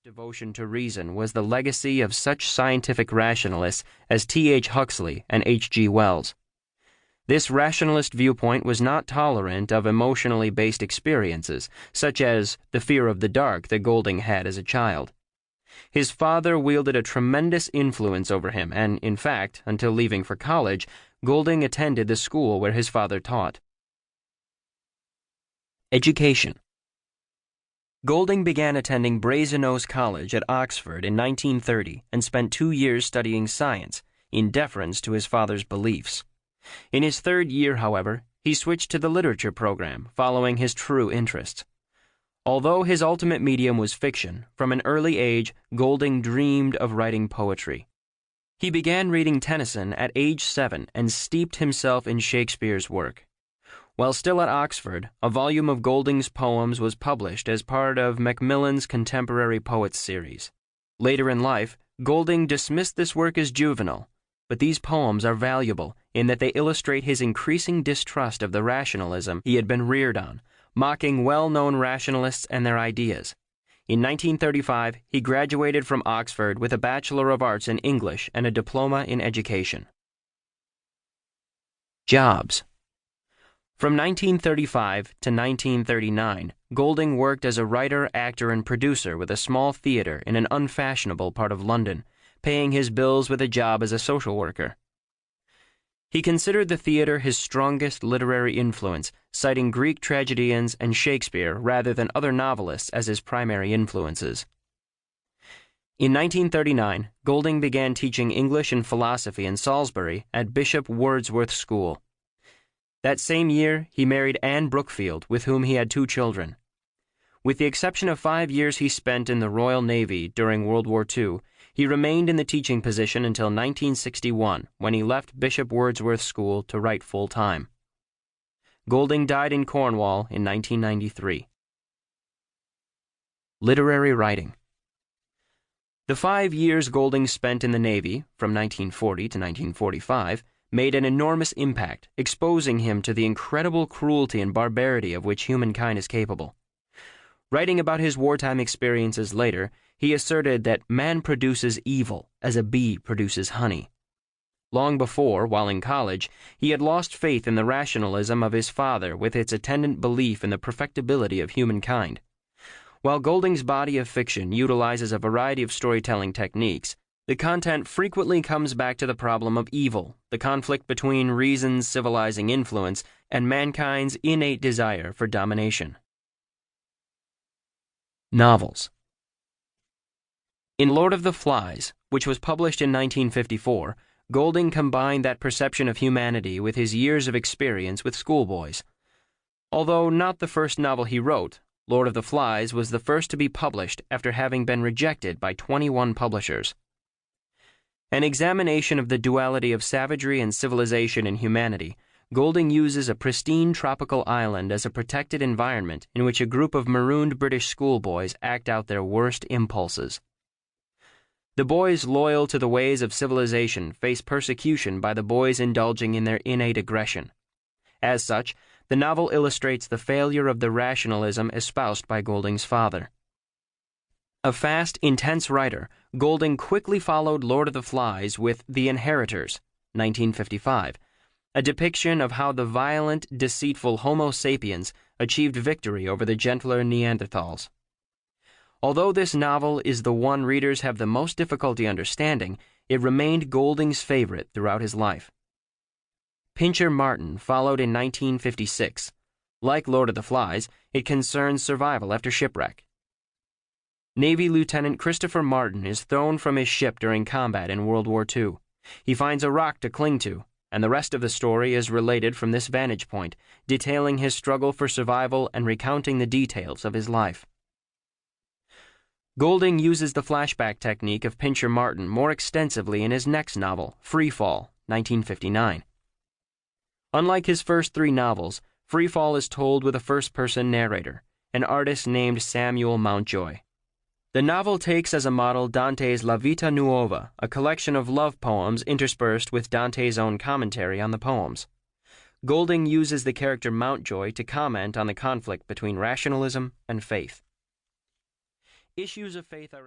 Devotion to reason was the legacy of such scientific rationalists as T.H. Huxley and H.G. Wells. This rationalist viewpoint was not tolerant of emotionally based experiences, such as the fear of the dark that Golding had as a child. His father wielded a tremendous influence over him, and, in fact, until leaving for college, Golding attended the school where his father taught. Education. Golding began attending Brasenose College at Oxford in 1930 and spent 2 years studying science, in deference to his father's beliefs. In his third year, however, he switched to the literature program, following his true interests. Although his ultimate medium was fiction, from an early age, Golding dreamed of writing poetry. He began reading Tennyson at age 7 and steeped himself in Shakespeare's work. While still at Oxford, a volume of Golding's poems was published as part of Macmillan's Contemporary Poets series. Later in life, Golding dismissed this work as juvenile, but these poems are valuable in that they illustrate his increasing distrust of the rationalism he had been reared on, mocking well-known rationalists and their ideas. In 1935, he graduated from Oxford with a Bachelor of Arts in English and a diploma in education. Jobs. From 1935 to 1939, Golding worked as a writer, actor, and producer with a small theater in an unfashionable part of London, paying his bills with a job as a social worker. He considered the theater his strongest literary influence, citing Greek tragedians and Shakespeare rather than other novelists as his primary influences. In 1939, Golding began teaching English and philosophy in Salisbury at Bishop Wordsworth School. That same year, he married Anne Brookfield, with whom he had 2 children. With the exception of 5 years he spent in the Royal Navy during World War II, he remained in the teaching position until 1961, when he left Bishop Wordsworth School to write full-time. Golding died in Cornwall in 1993. Literary writing. The 5 years Golding spent in the Navy, from 1940 to 1945, made an enormous impact, exposing him to the incredible cruelty and barbarity of which humankind is capable. Writing about his wartime experiences later, he asserted that man produces evil as a bee produces honey. Long before, while in college, he had lost faith in the rationalism of his father with its attendant belief in the perfectibility of humankind. While Golding's body of fiction utilizes a variety of storytelling techniques, the content frequently comes back to the problem of evil, the conflict between reason's civilizing influence and mankind's innate desire for domination. Novels. In Lord of the Flies, which was published in 1954, Golding combined that perception of humanity with his years of experience with schoolboys. Although not the first novel he wrote, Lord of the Flies was the first to be published after having been rejected by 21 publishers. An examination of the duality of savagery and civilization in humanity, Golding uses a pristine tropical island as a protected environment in which a group of marooned British schoolboys act out their worst impulses. The boys loyal to the ways of civilization face persecution by the boys indulging in their innate aggression. As such, the novel illustrates the failure of the rationalism espoused by Golding's father. A fast, intense writer, Golding quickly followed Lord of the Flies with The Inheritors, 1955, a depiction of how the violent, deceitful Homo sapiens achieved victory over the gentler Neanderthals. Although this novel is the one readers have the most difficulty understanding, it remained Golding's favorite throughout his life. Pincher Martin followed in 1956. Like Lord of the Flies, it concerns survival after shipwreck. Navy Lieutenant Christopher Martin is thrown from his ship during combat in World War II. He finds a rock to cling to, and the rest of the story is related from this vantage point, detailing his struggle for survival and recounting the details of his life. Golding uses the flashback technique of Pincher Martin more extensively in his next novel, Freefall, 1959. Unlike his first 3 novels, Freefall is told with a first-person narrator, an artist named Samuel Mountjoy. The novel takes as a model Dante's La Vita Nuova, a collection of love poems interspersed with Dante's own commentary on the poems. Golding uses the character Mountjoy to comment on the conflict between rationalism and faith. Issues of faith are